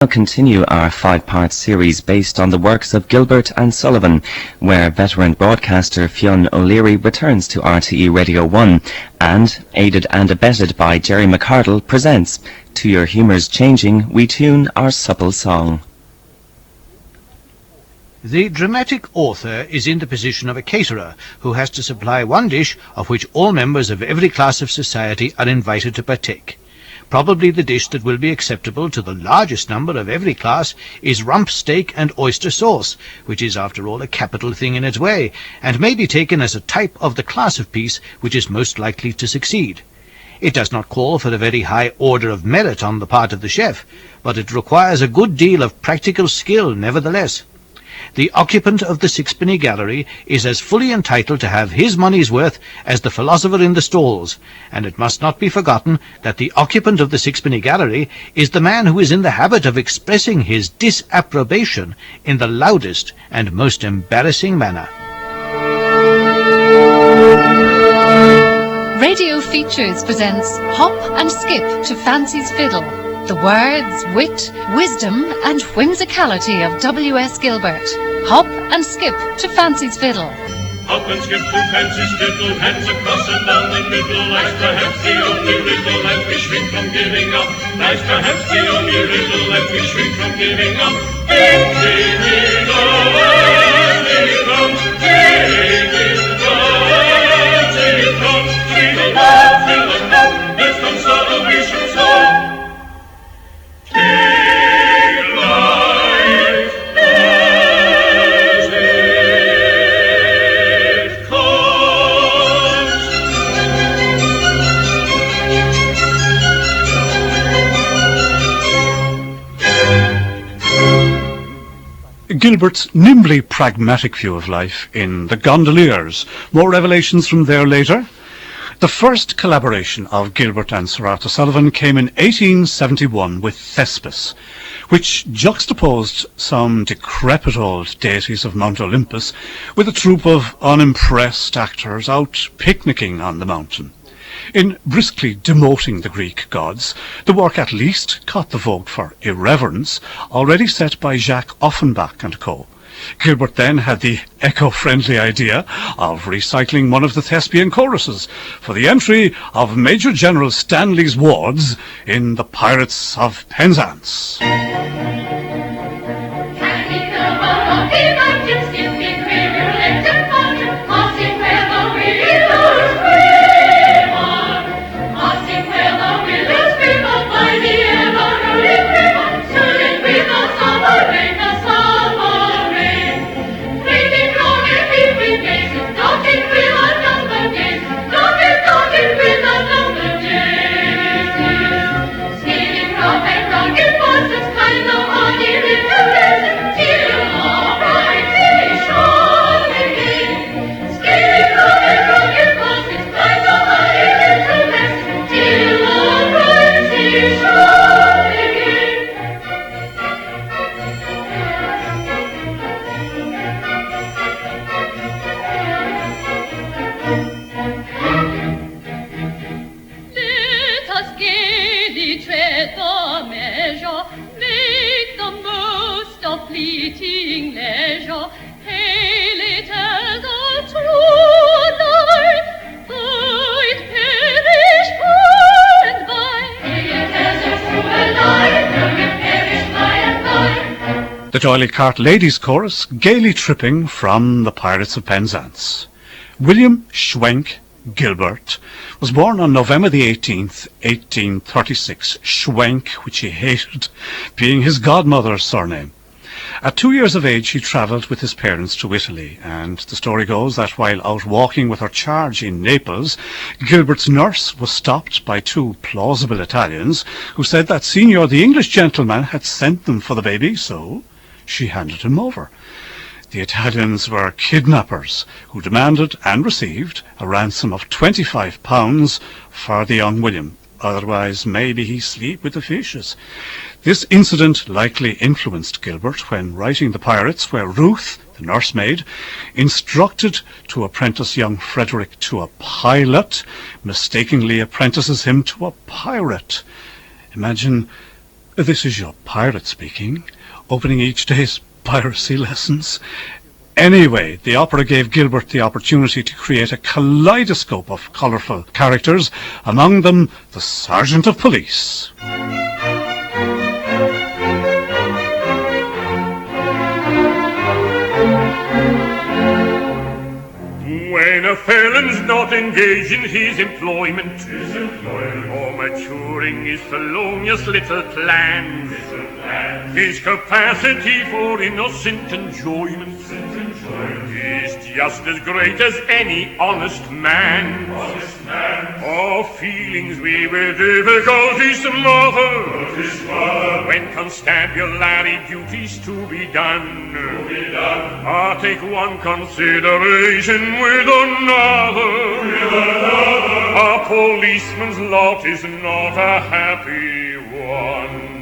We'll continue our 5-part series based on the works of Gilbert and Sullivan, where veteran broadcaster Fionn O'Leary returns to RTE Radio 1 and, aided and abetted by Gerry McArdle, presents To Your Humour's Changing, We Tune Our Supple Song. The dramatic author is in the position of a caterer who has to supply one dish of which all members of every class of society are invited to partake. Probably the dish that will be acceptable to the largest number of every class is rump steak and oyster sauce, which is after all a capital thing in its way, and may be taken as a type of the class of piece which is most likely to succeed. It does not call for a very high order of merit on the part of the chef, but it requires a good deal of practical skill nevertheless. The occupant of the sixpenny gallery is as fully entitled to have his money's worth as the philosopher in the stalls, and it must not be forgotten that the occupant of the sixpenny gallery is the man who is in the habit of expressing his disapprobation in the loudest and most embarrassing manner. Radio Features presents Hop and Skip to Fancy's Fiddle. The words, wit, wisdom and whimsicality of W.S. Gilbert. Hop and skip to Fancy's Fiddle. Hop and skip to Fancy's Fiddle, hands across and down the middle. Life's perhaps the only riddle that we shrink from giving up. Life's perhaps the only riddle that we shrink from giving up. Ding, ding, ding, oh, ding, dong, ding, ding, dong, ding, dong, fiddle, hop, fiddle, hop, there's some celebration song. Gilbert's nimbly pragmatic view of life in The Gondoliers. More revelations from there later. The first collaboration of Gilbert and Sir Arthur Sullivan came in 1871 with Thespis, which juxtaposed some decrepit old deities of Mount Olympus with a troupe of unimpressed actors out picnicking on the mountain. In briskly demoting the Greek gods, the work at least caught the vote for irreverence already set by Jacques Offenbach and co. Gilbert then had the eco-friendly idea of recycling one of the Thespian choruses for the entry of Major General Stanley's wards in The Pirates of Penzance. The D'Oyly Cart Ladies' Chorus, gaily tripping from The Pirates of Penzance. William Schwenk Gilbert was born on November the 18th, 1836, Schwenk, which he hated, being his godmother's surname. At 2 years of age he travelled with his parents to Italy, and the story goes that while out walking with her charge in Naples, Gilbert's nurse was stopped by two plausible Italians who said that Signor the English gentleman had sent them for the baby, so she handed him over. The Italians were kidnappers who demanded and received a ransom of £25 for the young William. Otherwise, maybe he sleep with the fishes. This incident likely influenced Gilbert when writing The Pirates, where Ruth, the nursemaid, instructed to apprentice young Frederick to a pilot, mistakenly apprentices him to a pirate. Imagine This is your pirate speaking, opening each day's piracy lessons. Anyway, the opera gave Gilbert the opportunity to create a kaleidoscope of colourful characters, among them the Sergeant of Police. When a felon's not engaged in his employment, or maturing his felonious little plans, his capacity for innocent enjoyment is just as great as any honest man. Our feelings we with difficulties smother when constabulary duties to be done. I'll take one consideration with another. A policeman's lot is not a happy one.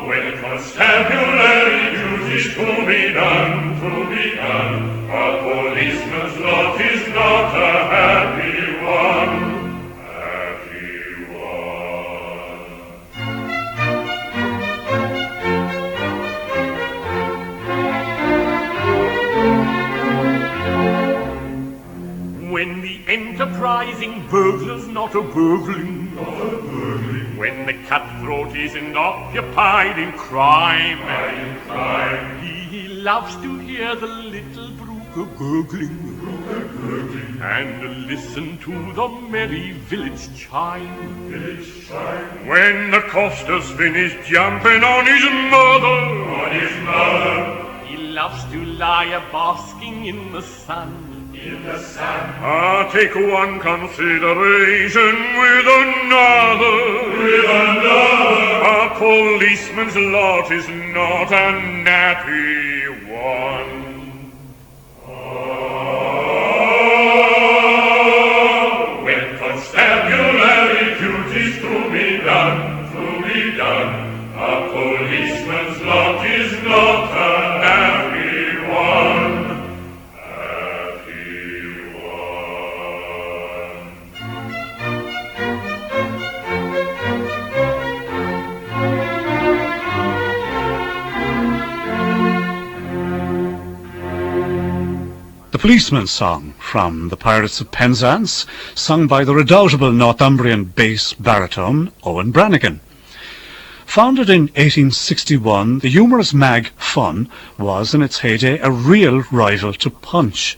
When constabulary duties to be done, a policeman's lot is not a happy one. When the enterprising burglar's not a burgling, when the cutthroat isn't occupied in crime, he loves to hear the little brook gurgling, and listen to the merry village chime. When the coster's finished jumping on his mother, he loves to lie a-basking in the sun. I'll take one consideration with another. A policeman's lot is not a nappy one. When constabulary duties to be done, a policeman's lot is not a nappy one. The Policeman's Song from The Pirates of Penzance, sung by the redoubtable Northumbrian bass baritone Owen Brannigan. Founded in 1861, the humorous mag Fionn was in its heyday a real rival to Punch.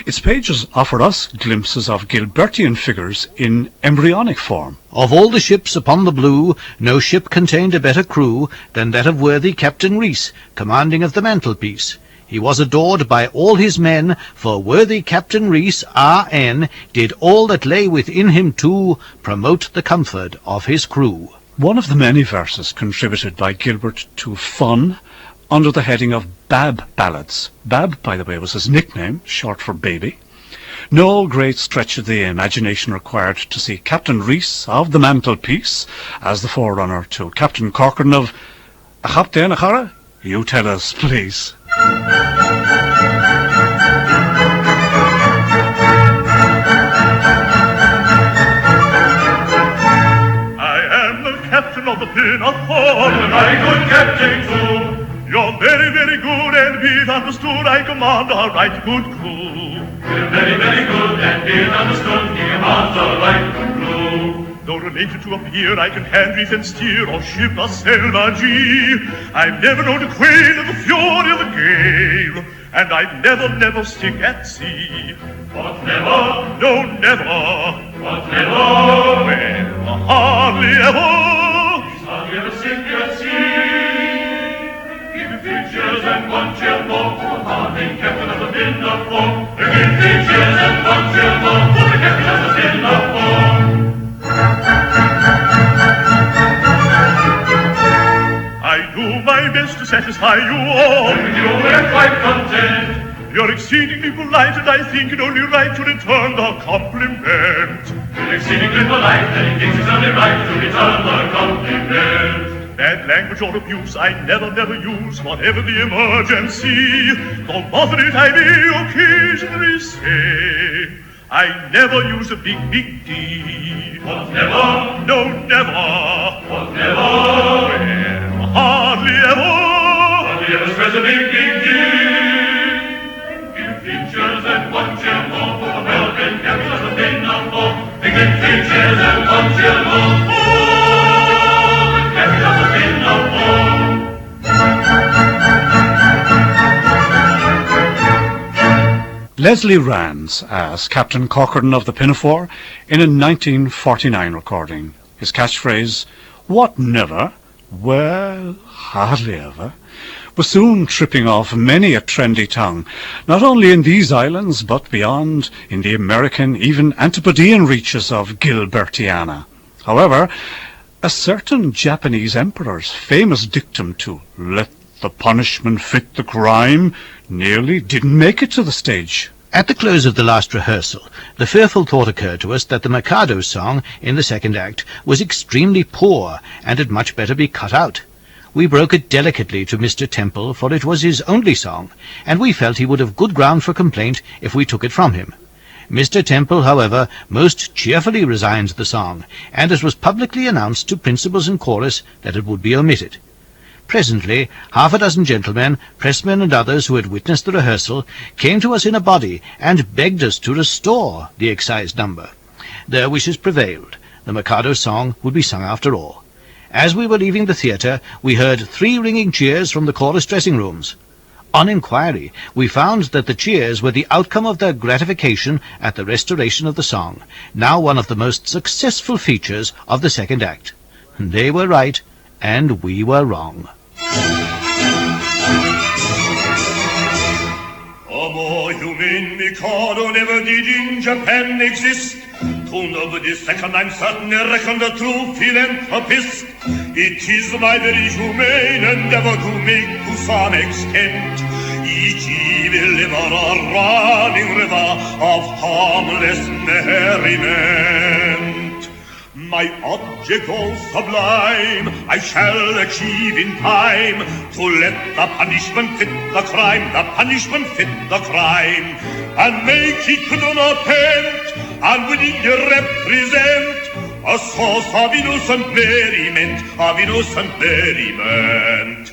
Its pages offer us glimpses of Gilbertian figures in embryonic form. Of all the ships upon the blue, no ship contained a better crew than that of worthy Captain Rees, commanding of the mantelpiece. He was adored by all his men, for worthy Captain Rees, R.N., did all that lay within him to promote the comfort of his crew. One of the many verses contributed by Gilbert to Fionn under the heading of Bab Ballads. Bab, by the way, was his nickname, short for baby. No great stretch of the imagination required to see Captain Rees of the mantelpiece as the forerunner to Captain Corcoran of A Chaptain Achara? You tell us, please. Captain of the Pinafore, and I good captain too. You're very, very good, and be it understood, I command a right good crew. We're very, very good, and be it understood, he commands a right good crew. Though related to a peer, I can hand reef and steer, or ship a selvagee. I've never known to quail in the fury of the gale, and I'd never stick at sea. What, never? No, never. What, never? Well, hardly ever. Hardly ever sick at sea. Give features and 1 cheer more for the hardy captain of the Pinafore. Give features and 1 cheer more for the captain of the Pinafore. I do my best to satisfy you all. And you were quite content. You're exceedingly polite, and I think it only right to return the compliment. You're exceedingly polite, and he thinks it's only right to return the compliment. Bad language or abuse I never use, whatever the emergency. Though moderate I may occasionally say, I never use a big D. What, never? No, never. What, never? Well, hardly ever. Hardly ever stress a big D. Give features and one cheer more for the well-bent capitals of pain no more. Give features and one cheer more for the capitals of pain no more. Leslie Rands as Captain Corcoran of the Pinafore in a 1949 recording. His catchphrase, "What never? Well, hardly ever," was soon tripping off many a trendy tongue, not only in these islands but beyond, in the American, even Antipodean reaches of Gilbertiana. However, a certain Japanese emperor's famous dictum to "let the punishment fit the crime" nearly didn't make it to the stage. At the close of the last rehearsal, the fearful thought occurred to us that the Mikado song in the second act was extremely poor and had much better be cut out. We broke it delicately to Mr. Temple, for it was his only song, and we felt he would have good ground for complaint if we took it from him. Mr. Temple, however, most cheerfully resigned the song, and it was publicly announced to principals and chorus that it would be omitted. Presently, half a dozen gentlemen, pressmen and others who had witnessed the rehearsal came to us in a body and begged us to restore the excised number. Their wishes prevailed. The Mikado song would be sung after all. As we were leaving the theatre, we heard 3 ringing cheers from the chorus dressing rooms. On inquiry, we found that the cheers were the outcome of their gratification at the restoration of the song, now one of the most successful features of the second act. They were right, and we were wrong. A more humane Mikado never did in Japan exist. To know the second, I'm certainly reckoned a true philanthropist. It is my very humane endeavor to make to some extent each evil river a running river of harmless merriment. My object all sublime I shall achieve in time, to let the punishment fit the crime, the punishment fit the crime, and make it to not pent, and willingly represent a source of innocent merriment, of innocent merriment.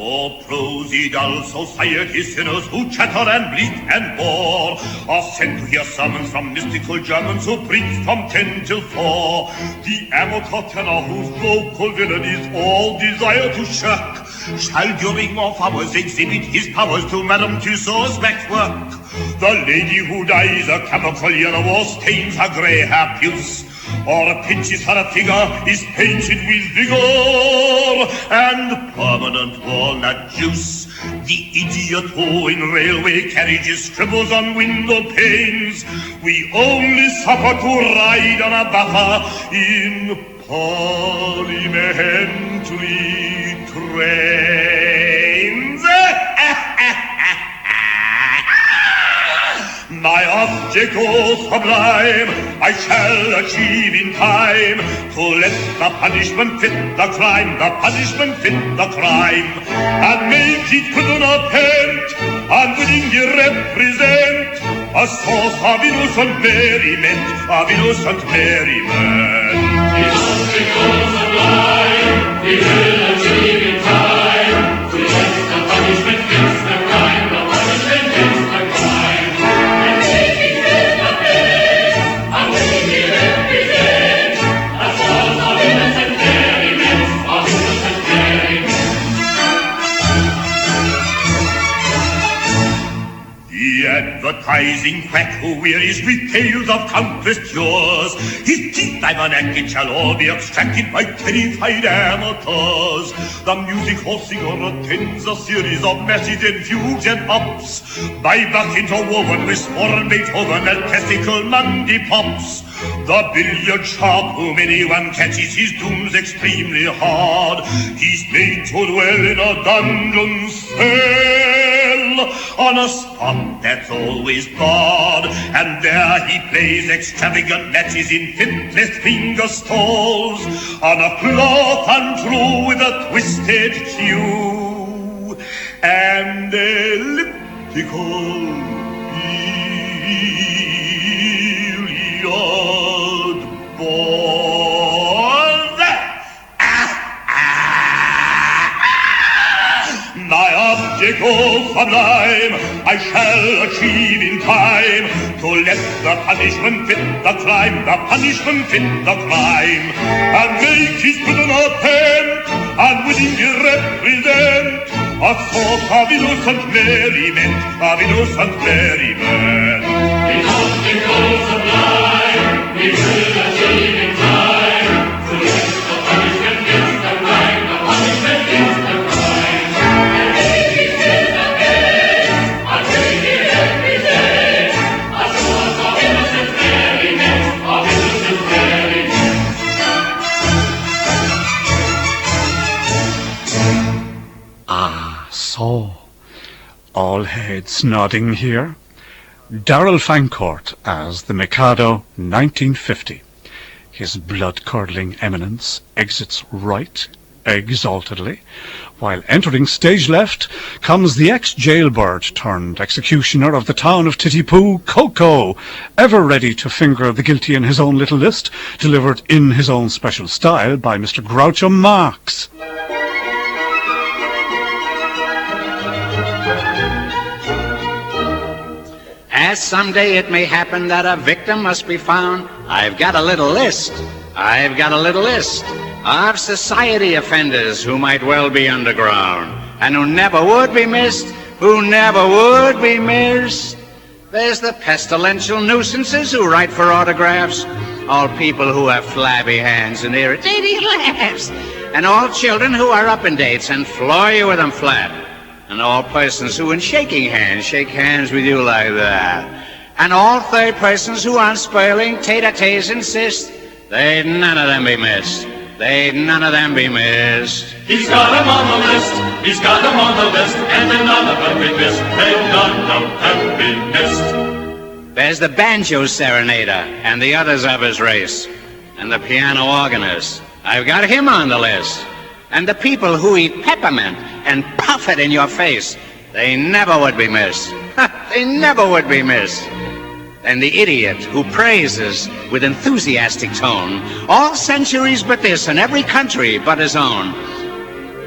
Oh, prosy dull society sinners who chatter and bleat and bore are sent to hear sermons from mystical Germans who preach from 10 till 4. The amateur tenor whose vocal villainies all desire to shirk shall during off hours exhibit his powers to Madame Tussauds waxwork. The lady who dyes a chemical yellow or stains her grey hair puce, or pinches her figure, is painted with vigor and permanent walnut juice. The idiot who in railway carriages scribbles on window panes, we only suffer to ride on a buffer in parliamentary trains. My object, oh sublime, I shall achieve in time, to let the punishment fit the crime, the punishment fit the crime, and make it to not pent, and willingly represent a source of innocent merriment, of innocent merriment. The object, oh sublime, we will achieve in time, to let the punishment fit the crime, the punishment fit the crime. Advertising quack who wearies with tales of countless cures, his teeth I'm enacted shall all be abstracted by terrified amateurs. The music hall singer attends a series of masses and fugues and ups, by Bach interwoven with Spohr, Beethoven, and classical Monday pops. The billiard sharp whom anyone catches his doom's extremely hard, he's made to dwell in a dungeon cell, on a spot that's always barred, and there he plays extravagant matches in fiddless finger stalls, on a cloth untrue with a twisted cue. and elliptical period balls. My object sublime I shall achieve in time, to let the punishment fit the crime, the punishment fit the crime, and make his prison attempt, and wittingly represent a sort of innocent merriment, of innocent merriment. The object sublime we will achieve in time, to let the punishment fit the crime, the punishment fit the crime. So, all heads nodding here. Darrell Fancourt as the Mikado, 1950. His blood-curdling eminence exits right, exaltedly, while entering stage left comes the ex-jailbird-turned-executioner of the town of Titipu, Coco, ever ready to finger the guilty in his own little list, delivered in his own special style by Mr. Groucho Marx. As someday it may happen that a victim must be found, I've got a little list of society offenders who might well be underground, and who never would be missed, There's the pestilential nuisances who write for autographs, all people who have flabby hands and irritating laughs, and all children who are up in dates and floor you with them flat, and all persons who in shaking hands shake hands with you like that, and all third persons who on spoiling tete-a-tetes insist, they'd none of them be missed. He's got 'em on the list, he's got 'em on the list, and then none of them be missed. They'll none of them be missed. There's the banjo serenader and the others of his race, and the piano organist, I've got him on the list, and the people who eat peppermint and puff it in your face, they never would be missed. They never would be missed. And the idiot who praises with enthusiastic tone all centuries but this and every country but his own.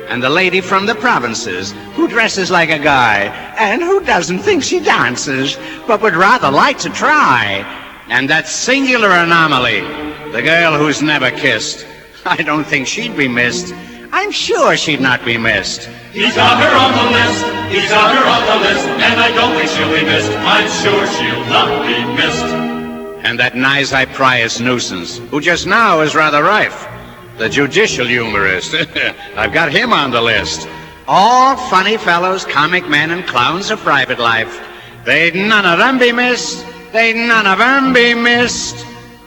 And the lady from the provinces who dresses like a guy and who doesn't think she dances but would rather like to try. And that singular anomaly, the girl who's never kissed, I don't think she'd be missed. I'm sure she'd not be missed. He's got her on the list, he's got her on the list, and I don't think she'll be missed. I'm sure she'll not be missed. And that Nisi-Prius nuisance, who just now is rather rife, the judicial humorist, I've got him on the list. All funny fellows, comic men, and clowns of private life, they'd none of them be missed.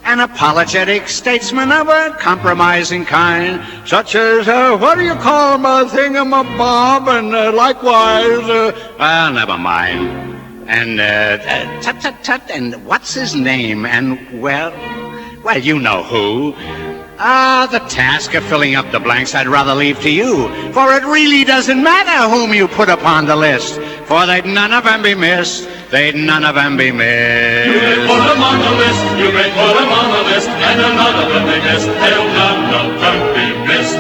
An apologetic statesman of a compromising kind, such as, what do you call my thingamabob, and likewise, well, never mind. And, tut-tut-tut, and what's his name, and, well, you know who. The task of filling up the blanks I'd rather leave to you, for it really doesn't matter whom you put upon the list, for they'd none of them be missed. You may put 'em on the list, you may put 'em on the list, and none of them be missed. They'll none of them be missed.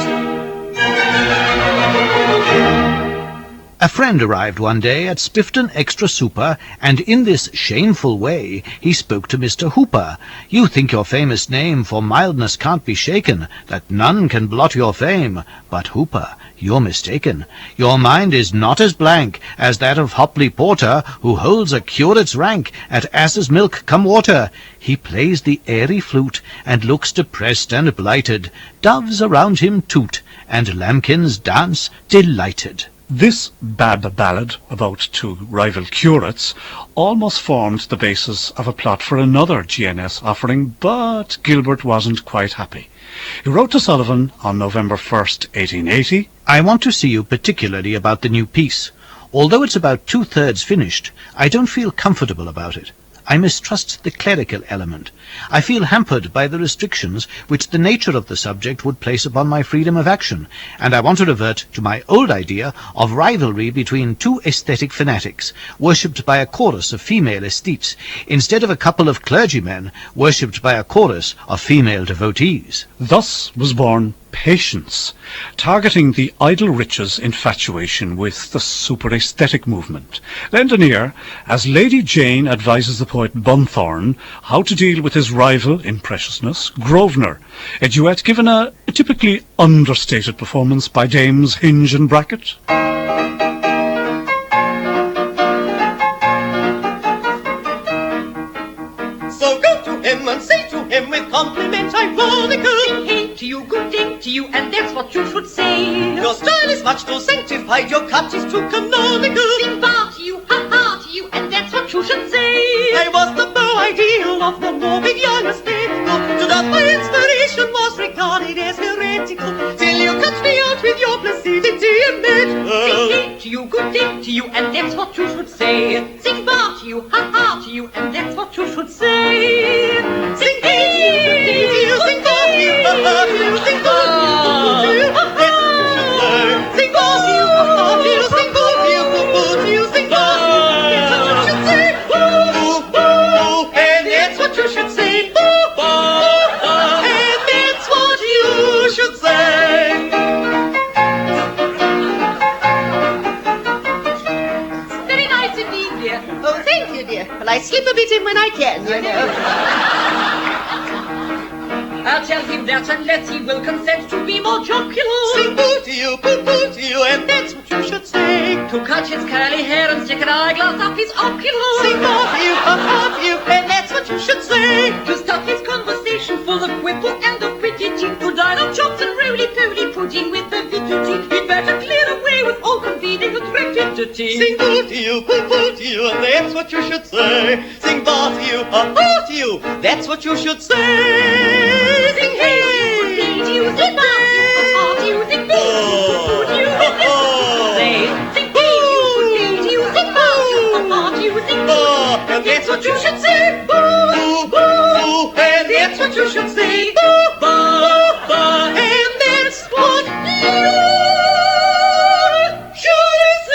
A friend arrived one day at Spifton Extra Super, and in this shameful way he spoke to Mr. Hooper. You think your famous name for mildness can't be shaken, that none can blot your fame. But Hooper, you're mistaken. Your mind is not as blank as that of Hopley Porter, who holds a curate's rank at Ass's Milk Come Water. He plays the airy flute, and looks depressed and blighted. Doves around him toot, and lambkins dance delighted. This bad ballad about two rival curates almost formed the basis of a plot for another GNS offering, but Gilbert wasn't quite happy. He wrote to Sullivan on November 1st, 1880, I want to see you particularly about the new piece. Although it's about 2/3 finished, I don't feel comfortable about it. I mistrust the clerical element. I feel hampered by the restrictions which the nature of the subject would place upon my freedom of action, and I want to revert to my old idea of rivalry between two aesthetic fanatics, worshipped by a chorus of female aesthetes, instead of a couple of clergymen worshipped by a chorus of female devotees. Thus was born Patience, targeting the idle riches infatuation with the super-aesthetic movement. Lend an ear as Lady Jane advises the poet Bunthorne how to deal with his rival in preciousness, Grosvenor, a duet given a typically understated performance by Dames Hinge and Bracket. So go to him and say to him with compliment ironical, hey to you, good day to you, and that's what you should say. your style is much too sanctified, your cut is too canonical. Sing bar to you, ha ha to you, and that's what you should say. I was the beau ideal of the morbid young aesthetical, to that my inspiration was regarded as heretical, till you cut me out with your placidity and Sing hey to you, good day to you, and that's what you should say. Sing bar to you, ha ha to you, and that's what you should say. Sing hey to you, sing bar to you, ha ha to you, sing bar to you, ha ha to you, sing bar to you, ha ha to you, sing bar to you, boo boo to you, sing bar to you, that's what you should say. Boo boo, and that's what you should say. Boo boo, and that's what you should say. Very nice indeed, dear. Oh, thank you, dear. Well, I slip a bit in when I can, you know. I'll tell him that unless he will consent to be more jocular. Sing boo to you, and that's what you should say. To cut his curly hair and stick an eyeglass up his ocular. Sing boo to you, ha to you, and that's what you should say. To stop his conversation full of quibble and of quiddity. To dine on chops and roly-poly pudding with avidity. He'd better clear away with all convenient rapidity. Sing boo to you, and that's what you should say. Sing boo to you, ha to you, that's what you should say. Sing hey to you, sing boo to you, sing boo to you, that's what you should say. Sing hey to you, sing boo to you, sing boo, and that's what you should say. Boo, boo, and that's what you should say. Boo, boo, and that's what you should say.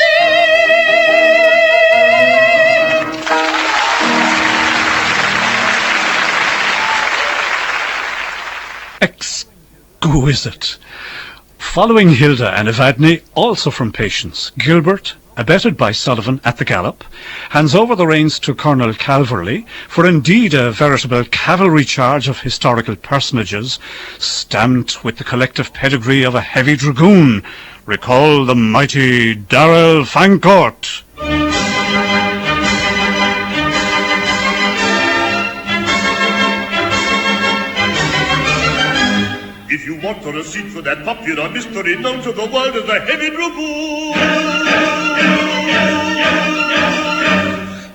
Exquisite. Following Hilda and Evadne, also from Patience, Gilbert, abetted by Sullivan at the gallop, hands over the reins to Colonel Calverley for indeed a veritable cavalry charge of historical personages, stamped with the collective pedigree of a heavy dragoon. Recall the mighty Darrell Fancourt. If you want a receipt for that popular mystery known to the world as the Heavy Dragoon,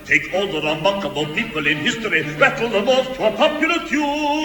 take all the remarkable people in history, rattle them off to a popular tune.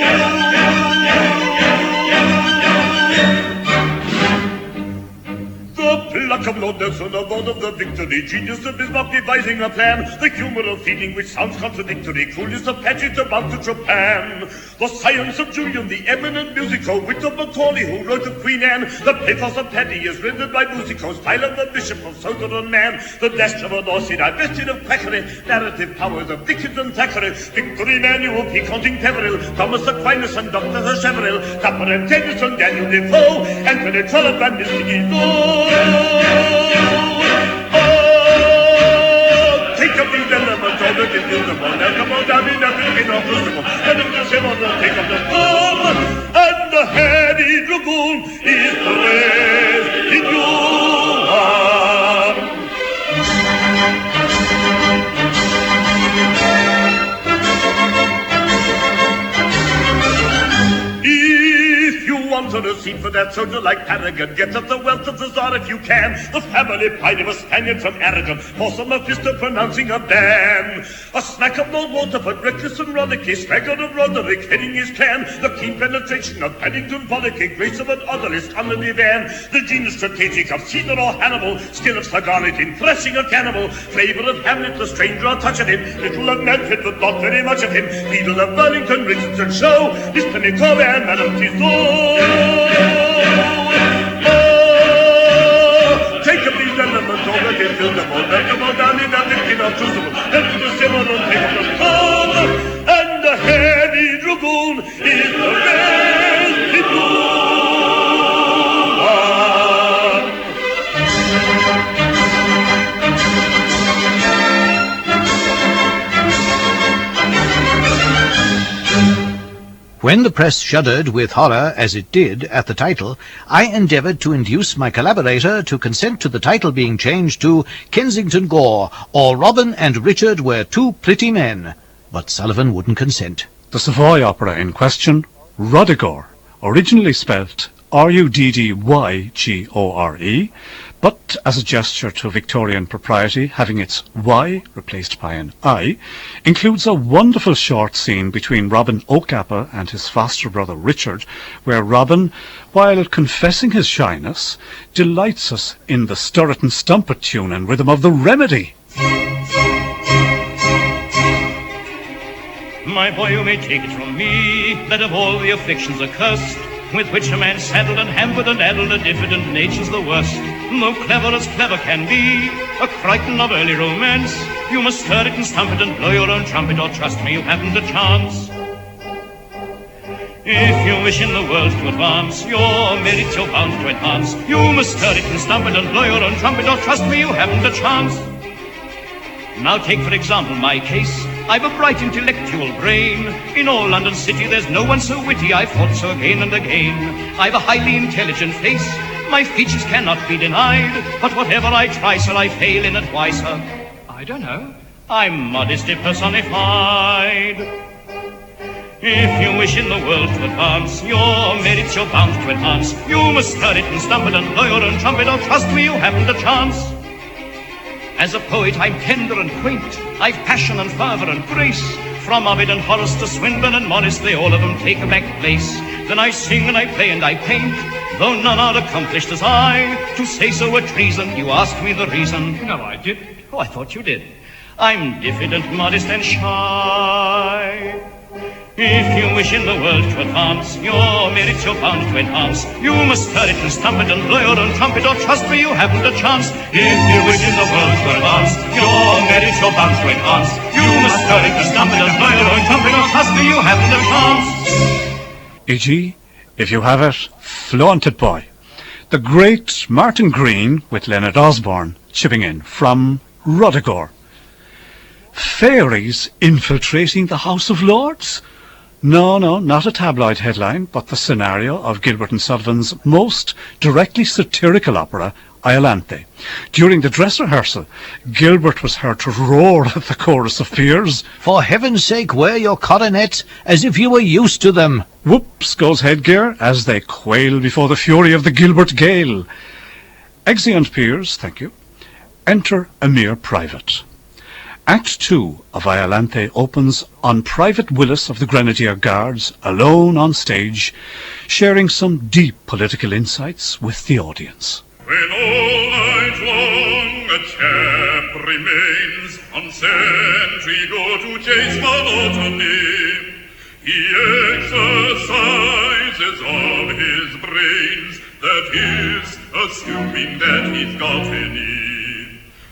The pluck of Lord Nelson aboard of the Victory, genius of Bismarck devising a plan, the humor of feeling which sounds contradictory, coolness of Paget about to Japan, the science of Julian, the eminent musical wit of Macaulay who wrote of Queen Anne, the pathos of Paddy is rendered by musical style of the Bishop of Southern Man, the dash of an Aussie divested of quackery, narrative powers of Dickens and Thackeray, Victor Emmanuel, Piconting Peveril, Thomas Aquinas and Dr. Hersheverill, Tupper and Tennyson, Daniel Defoe, Anthony Trollope and Mr. Guizot. Take up these elements, all the diffusable, now come on down in the building of the and if the seven will take up the bomb, and the Heavy Dragoon is praised in Johan. If you want bonds on a seat for that soldier like Paragon. Get up the wealth of the Tsar if you can. The family pride of a Spaniard from Aragon. Force on Mephisto pronouncing a ban. A snack of no water for reckless and rollicky. Swagger of Roderick heading his clan. The keen penetration of Paddington Pollocky. Grace of an odorist under the van. The genius strategic of Caesar or Hannibal. Skill of Scarlet in thrashing a cannibal. Flavor of Hamlet, the stranger or touch of him. Little of Manfred, but not very much of him. Beadle of Burlington, Richardson Show. Mr. Micawber and Madame take up these elements over the buildable, make them all down in that thinking of crucible, and the simmer on take up the cold, and the heavy dragoon is the best dragoon. When the press shuddered with horror, as it did, at the title, I endeavoured to induce my collaborator to consent to the title being changed to Kensington Gore, or Robin and Richard Were Two Pretty Men. But Sullivan wouldn't consent. The Savoy opera in question, Rodegore, originally spelt Ruddygore, but as a gesture to Victorian propriety, having its Y replaced by an I, includes a wonderful short scene between Robin O'Cappa and his foster brother Richard, where Robin, while confessing his shyness, delights us in the stir-it and stump-it tune and rhythm of the Remedy. My boy, you may take it from me, that of all the afflictions accursed, with which a man saddled and hampered and addled, a diffident nature's the worst. Though clever as clever can be, a crichton of early romance, you must stir it and stump it and blow your own trumpet, or trust me, you haven't a chance. If you wish in the world to advance, your merits you're bound to enhance, you must stir it and stump it and blow your own trumpet, or trust me, you haven't a chance. Now take for example my case. I've a bright intellectual brain. In all London city there's no one so witty, I've thought so again and again. I've a highly intelligent face, my features cannot be denied, but whatever I try, sir, I fail in it. Why, sir? I don't know. I'm modesty personified. If you wish in the world to advance, your merits you're bound to enhance, you must stir it and stump it and blow your own trumpet, or trust me, you haven't a chance. As a poet I'm tender and quaint, I've passion and fervour and grace. From Ovid and Horace to Swinburne and Morris, they all of them take a back place. Then I sing and I play and I paint, though none are accomplished as I. To say so were treason, you ask me the reason. No, I didn't. Oh, I thought you did. I'm diffident, modest and shy. If you wish in the world to advance, your merits you're bound to enhance, you must stir it and stump it and blow your own trumpet, or trust me, you haven't a chance. If you wish in the world to advance, your merits you're bound to enhance, you must stir it and stump it and blow your own trumpet, or trust me, you haven't a chance. E.g., if you have it, flaunt it, boy. The great Martin Green with Leonard Osborne chipping in from Rodegore. Fairies infiltrating the House of Lords? No, not a tabloid headline, but the scenario of Gilbert and Sullivan's most directly satirical opera, Iolanthe. During the dress rehearsal, Gilbert was heard to roar at the chorus of peers. For heaven's sake, wear your coronet, as if you were used to them. Whoops goes headgear, as they quail before the fury of the Gilbert gale. Exeunt peers, thank you. Enter a mere private. Act 2 of Iolanthe opens on Private Willis of the Grenadier Guards, alone on stage, sharing some deep political insights with the audience. When all night long a chap remains on sentry, go to chase monotony, he exercises all his brains, that is, assuming that he's got any.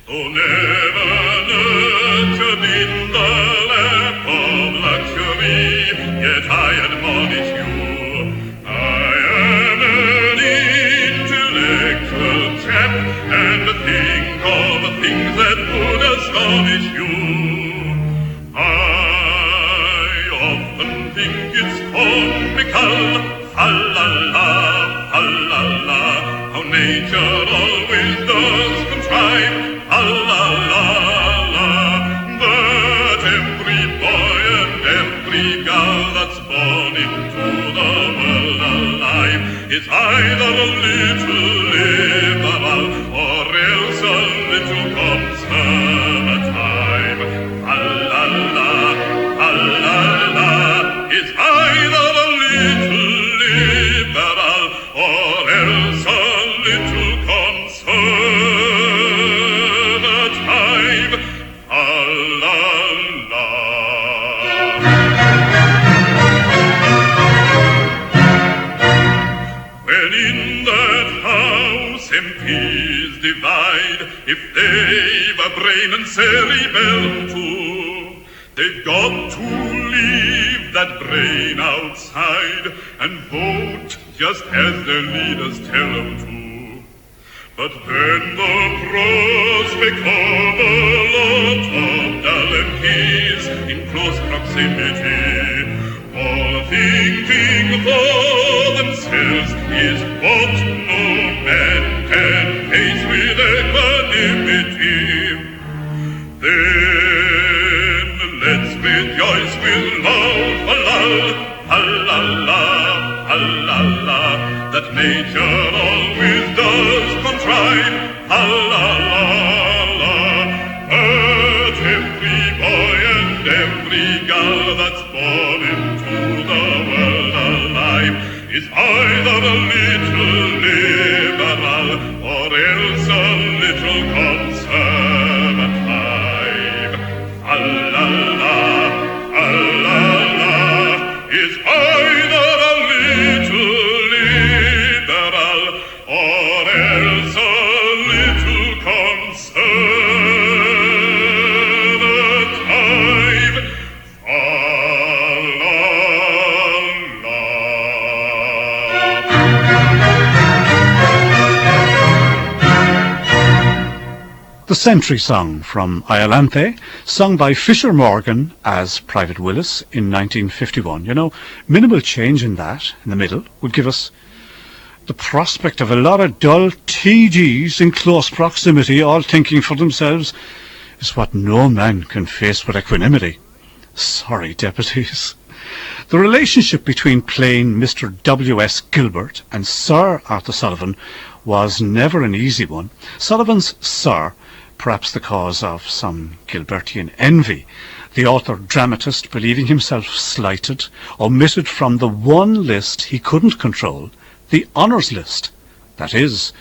Oh, never nurtured in the lap of luxury, yet I admonish you, I am an intellectual chap, and think of things that would astonish you. I often think it's comical, fa-la-la, fa-la-la, how nature always does contrive, la-la-la-la, that every boy and every girl that's born into the world alive is either a little liberal or else a little conservative. Fa-la-la, fa-la-la, is either a little liberal or else a little conservative. Fa-la-la. When in that house MPs divide, if they've a brain and cerebellum too, they've got to leave that brain outside and vote just as their leaders tell them to. But then the prospect of a lot of dull MPs in close proximity, all thinking for themselves, is what no man can face with equanimity. Then let's rejoice with loud ha-la-la, ha-la-la, that nature always does contrive, ha-la-la, that every boy and every girl that's born into the world alive is either a little liberal or else a little conservative. Ha-la-la, ha-la-la, is either a little liberal or else a little conservative. Fa-la-la. The Sentry Song from Iolanthe, sung by Fisher Morgan as Private Willis in 1951. You know, minimal change in that, in the middle, would give us the prospect of a lot of dull TGs in close proximity, all thinking for themselves, is what no man can face with equanimity. Sorry, deputies. The relationship between plain Mr. W.S. Gilbert and Sir Arthur Sullivan was never an easy one. Sullivan's Sir, perhaps the cause of some Gilbertian envy, the author-dramatist believing himself slighted, omitted from the one list he couldn't control, the honours list. That is,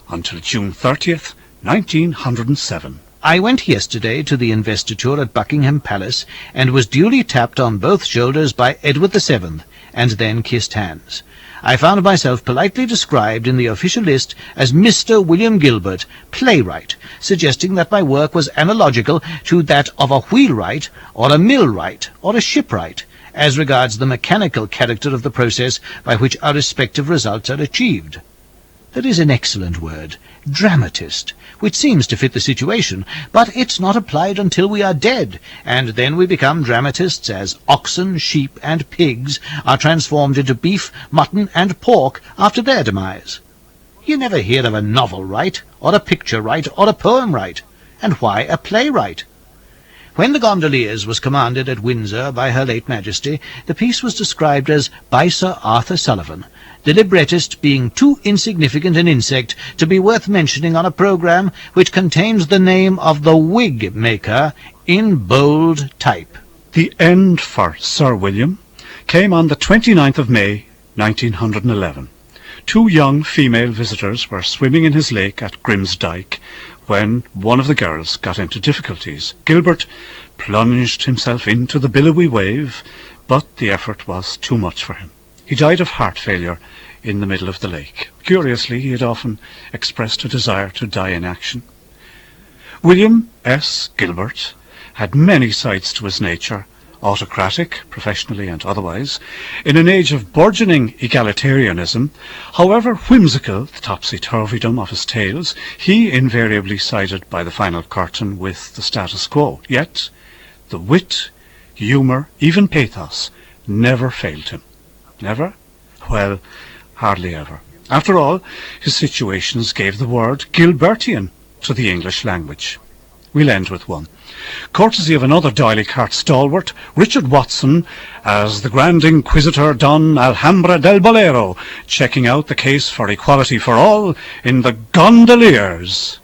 until June 30th, 1907. I went yesterday to the investiture at Buckingham Palace and was duly tapped on both shoulders by Edward VII, and then kissed hands. I found myself politely described in the official list as Mr. William Gilbert, playwright, suggesting that my work was analogical to that of a wheelwright or a millwright or a shipwright, as regards the mechanical character of the process by which our respective results are achieved. That is an excellent word, dramatist, which seems to fit the situation, but it's not applied until we are dead, and then we become dramatists as oxen, sheep, and pigs are transformed into beef, mutton, and pork after their demise. You never hear of a novel write, or a picture write, or a poem write, and why a playwright? When the Gondoliers was commanded at Windsor by Her late Majesty, the piece was described as by Sir Arthur Sullivan, the librettist being too insignificant an insect to be worth mentioning on a programme which contains the name of the wig maker in bold type. The end for Sir William came on the 29th of May, 1911. 2 young female visitors were swimming in his lake at Grimsdyke when one of the girls got into difficulties. Gilbert plunged himself into the billowy wave, but the effort was too much for him. He died of heart failure in the middle of the lake. Curiously, he had often expressed a desire to die in action. William S. Gilbert had many sides to his nature, autocratic, professionally and otherwise, in an age of burgeoning egalitarianism. However whimsical the topsy-turvydom of his tales, he invariably sided by the final curtain with the status quo. Yet the wit, humour, even pathos never failed him. Never? Well, hardly ever. After all, his situations gave the word Gilbertian to the English language. We'll end with one. Courtesy of another D'Oyly Cart stalwart, Richard Watson, as the Grand Inquisitor Don Alhambra del Bolero, checking out the case for equality for all in the Gondoliers.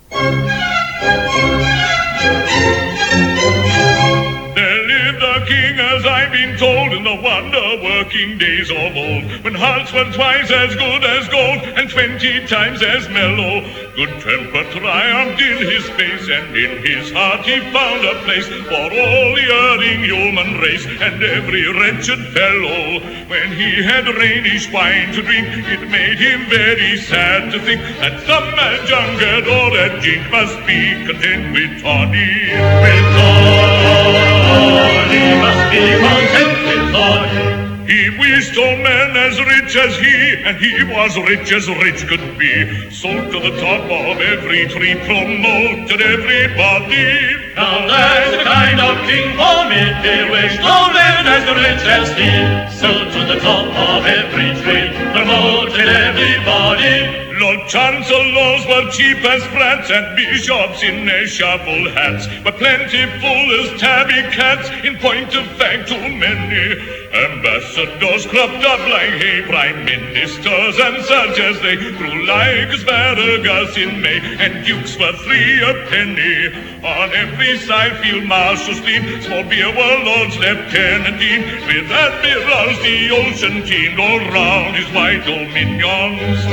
King, as I've been told, in the wonder-working days of old, when hearts were twice as good as gold and 20 times as mellow. Good temper triumphed in his face, and in his heart he found a place for all the erring human race and every wretched fellow. When he had Rhenish wine to drink, it made him very sad to think that some man drunkard or a jink must be content with toddy. With toddy must be content with toddy. He wished all men as rich as he, and he was rich as rich could be. Sold to the top of every tree, promoted everybody. Now that's the kind of king for me, he wished all men as rich as he. Sold to the top of every tree, promoted everybody. Lord Chancellors were cheap as brats, and bishops in their shuffle hats were plentiful as tabby cats. In point of fact, too many ambassadors cropped up like hay, prime ministers and such as they grew like asparagus in May, and dukes were 3 a penny. On every side field marshals leaned, small beer warlords lieutenantine, with admirals the ocean teemed all round his wide dominions.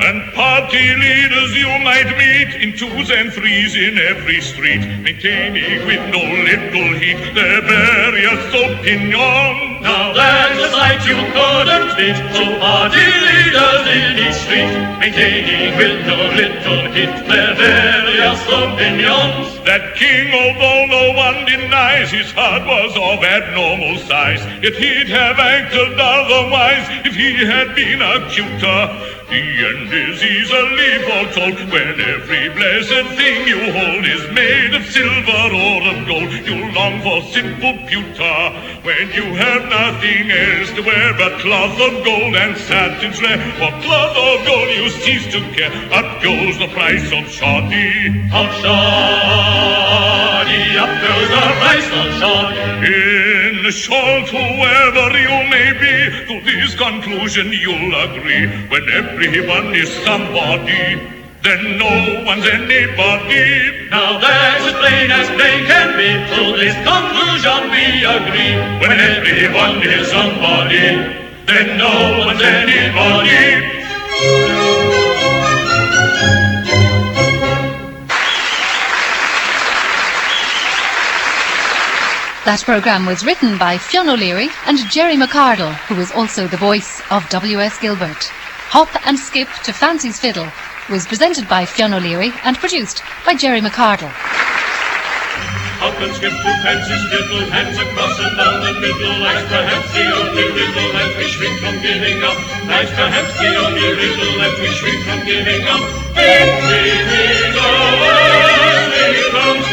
And party leaders you might meet in 2s and 3s in every street, maintaining with no little heat their various opinions. Now that's a sight you couldn't beat, so party leaders in each street, maintaining with no little heat their various opinions. That king, although no one denies, his heart was of abnormal size, yet he'd have acted otherwise if he had been a cuter. The end is easily foretold when every blessed thing you hold is made of silver or of gold. You long for simple pewter when you have nothing else to wear but cloth of gold and satins rare. For cloth of gold you cease to care, up goes the price of shoddy. Of shoddy, up goes the price of shoddy. In short, whoever you may be, to this conclusion you'll agree. When everyone is somebody, then no one's anybody. Now that's as plain can be. To this conclusion we agree. When everyone is somebody, then no one's anybody. That programme was written by Fionn O'Leary and Gerry McArdle, who was also the voice of W.S. Gilbert. Hop and Skip to Fancy's Fiddle was presented by Fionn O'Leary and produced by Gerry McArdle. Hop and skip to Fancy's Fiddle, hands across and down the middle. Life's perhaps the only riddle that we shrink from giving up. Life's perhaps the only riddle that we shrink from giving up. Victory is ours, it comes,